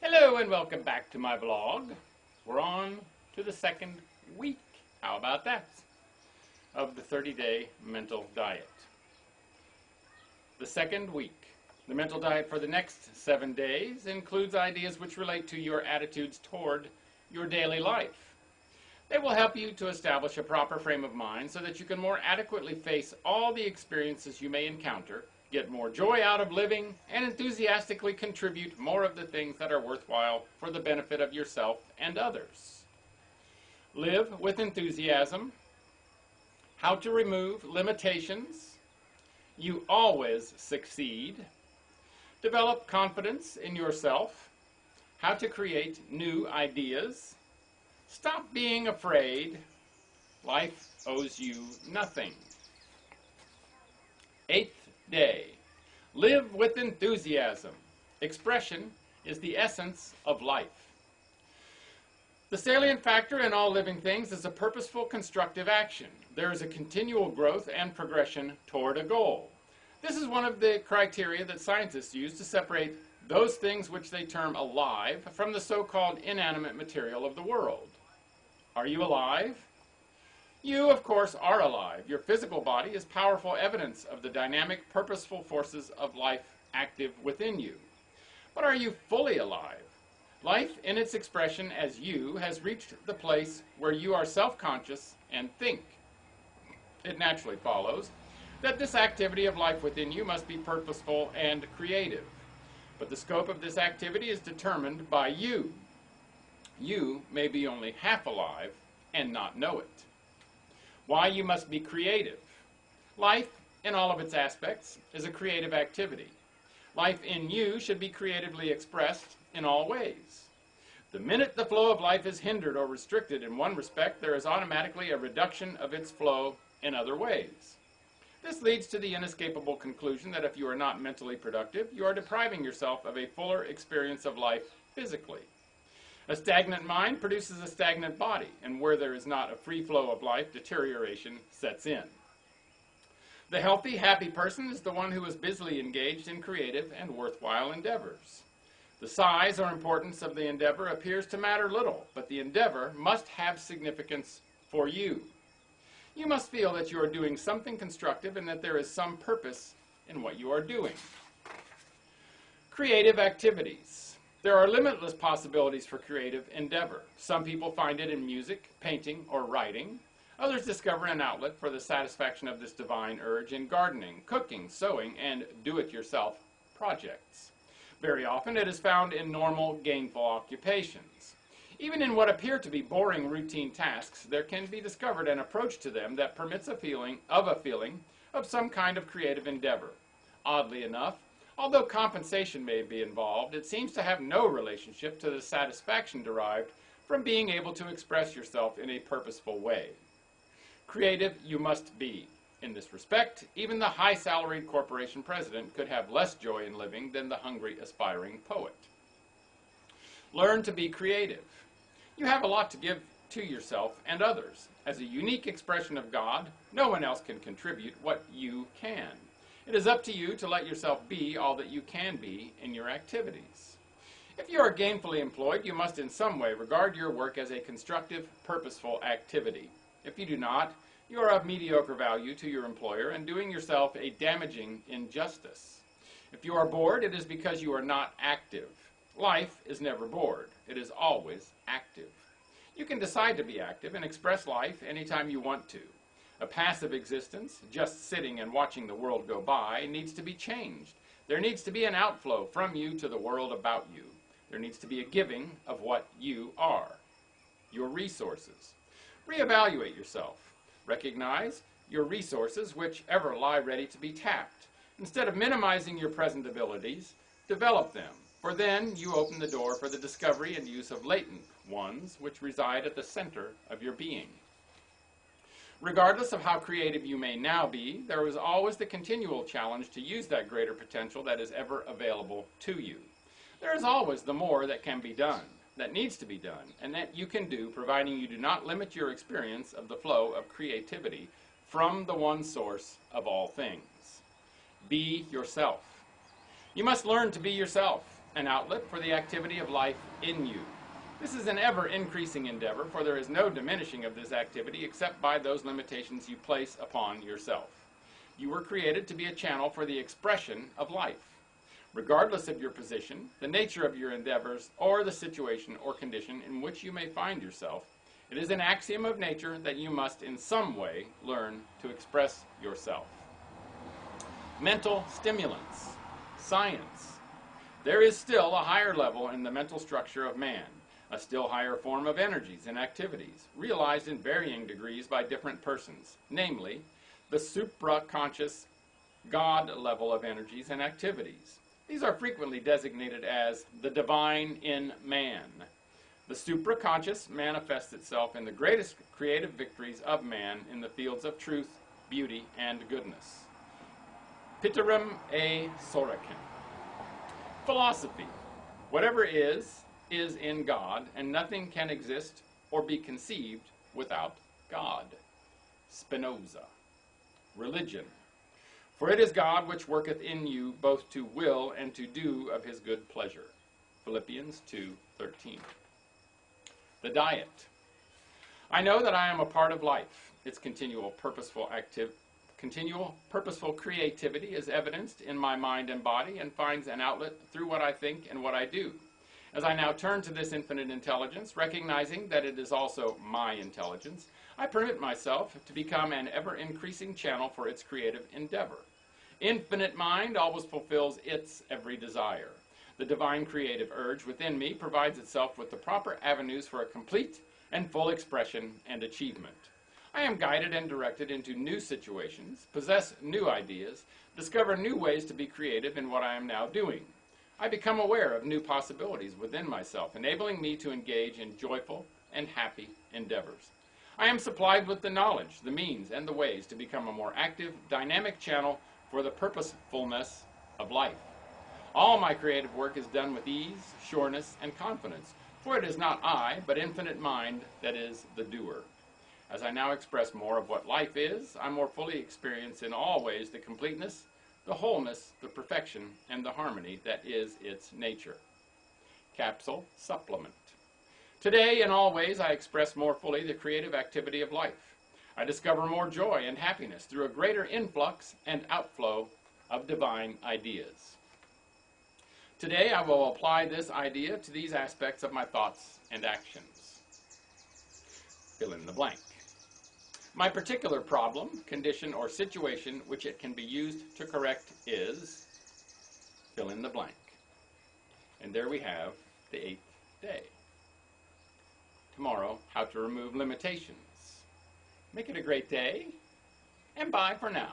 Hello and welcome back to my vlog. We're on to the second week, how about that, of the 30-day mental diet. The second week. The mental diet for the next 7 days includes ideas which relate to your attitudes toward your daily life. They will help you to establish a proper frame of mind so that you can more adequately face all the experiences you may encounter, get more joy out of living, and enthusiastically contribute more of the things that are worthwhile for the benefit of yourself and others. Live with enthusiasm. How to remove limitations. You always succeed. Develop confidence in yourself. How to create new ideas. Stop being afraid. Life owes you nothing. 8th day. Live with enthusiasm. Expression is the essence of life. The salient factor in all living things is a purposeful, constructive action. There is a continual growth and progression toward a goal. This is one of the criteria that scientists use to separate those things which they term alive from the so-called inanimate material of the world. Are you alive? You, of course, are alive. Your physical body is powerful evidence of the dynamic, purposeful forces of life active within you. But are you fully alive? Life, in its expression as you, has reached the place where you are self-conscious and think. It naturally follows that this activity of life within you must be purposeful and creative. But the scope of this activity is determined by you. You may be only half alive and not know it. Why you must be creative. Life, in all of its aspects, is a creative activity. Life in you should be creatively expressed in all ways. The minute the flow of life is hindered or restricted in one respect, there is automatically a reduction of its flow in other ways. This leads to the inescapable conclusion that if you are not mentally productive, you are depriving yourself of a fuller experience of life physically. A stagnant mind produces a stagnant body, and where there is not a free flow of life, deterioration sets in. The healthy, happy person is the one who is busily engaged in creative and worthwhile endeavors. The size or importance of the endeavor appears to matter little, but the endeavor must have significance for you. You must feel that you are doing something constructive and that there is some purpose in what you are doing. Creative activities. There are limitless possibilities for creative endeavor. Some people find it in music, painting, or writing. Others discover an outlet for the satisfaction of this divine urge in gardening, cooking, sewing, and do-it-yourself projects. Very often it is found in normal, gainful occupations. Even in what appear to be boring routine tasks, there can be discovered an approach to them that permits a feeling of some kind of creative endeavor. Oddly enough, although compensation may be involved, it seems to have no relationship to the satisfaction derived from being able to express yourself in a purposeful way. Creative you must be. In this respect, even the high-salaried corporation president could have less joy in living than the hungry, aspiring poet. Learn to be creative. You have a lot to give to yourself and others. As a unique expression of God, no one else can contribute what you can. It is up to you to let yourself be all that you can be in your activities. If you are gainfully employed, you must in some way regard your work as a constructive, purposeful activity. If you do not, you are of mediocre value to your employer and doing yourself a damaging injustice. If you are bored, it is because you are not active. Life is never bored. It is always active. You can decide to be active and express life anytime you want to. A passive existence, just sitting and watching the world go by, needs to be changed. There needs to be an outflow from you to the world about you. There needs to be a giving of what you are. Your resources. Reevaluate yourself. Recognize your resources, whichever lie ready to be tapped. Instead of minimizing your present abilities, develop them, for then you open the door for the discovery and use of latent ones which reside at the center of your being. Regardless of how creative you may now be, there is always the continual challenge to use that greater potential that is ever available to you. There is always the more that can be done, that needs to be done, and that you can do, providing you do not limit your experience of the flow of creativity from the one source of all things. Be yourself. You must learn to be yourself. an outlet for the activity of life in you. This is an ever-increasing endeavor, for there is no diminishing of this activity except by those limitations you place upon yourself. You were created to be a channel for the expression of life. Regardless of your position, the nature of your endeavors, or the situation or condition in which you may find yourself, it is an axiom of nature that you must in some way learn to express yourself. Mental stimulants. Science. There is still a higher level in the mental structure of man, a still higher form of energies and activities, realized in varying degrees by different persons, namely, the supraconscious God level of energies and activities. These are frequently designated as the divine in man. The supraconscious manifests itself in the greatest creative victories of man in the fields of truth, beauty, and goodness. Piterum e Sorokin. Philosophy. Whatever is in God, and nothing can exist or be conceived without God. Spinoza. Religion. For it is God which worketh in you both to will and to do of his good pleasure. Philippians 2:13. The diet. I know that I am a part of life. Its continual purposeful creativity is evidenced in my mind and body and finds an outlet through what I think and what I do. As I now turn to this infinite intelligence, recognizing that it is also my intelligence, I permit myself to become an ever-increasing channel for its creative endeavor. Infinite mind always fulfills its every desire. The divine creative urge within me provides itself with the proper avenues for a complete and full expression and achievement. I am guided and directed into new situations, possess new ideas, discover new ways to be creative in what I am now doing. I become aware of new possibilities within myself, enabling me to engage in joyful and happy endeavors. I am supplied with the knowledge, the means, and the ways to become a more active, dynamic channel for the purposefulness of life. All my creative work is done with ease, sureness, and confidence, for it is not I, but infinite mind that is the doer. As I now express more of what life is, I more fully experience in all ways the completeness, the wholeness, the perfection, and the harmony that is its nature. Capsule Supplement. Today, in all ways, I express more fully the creative activity of life. I discover more joy and happiness through a greater influx and outflow of divine ideas. Today, I will apply this idea to these aspects of my thoughts and actions. Fill in the blank. My particular problem, condition, or situation which it can be used to correct is, fill in the blank. And there we have the 8th day. Tomorrow, how to remove limitations. Make it a great day, and bye for now.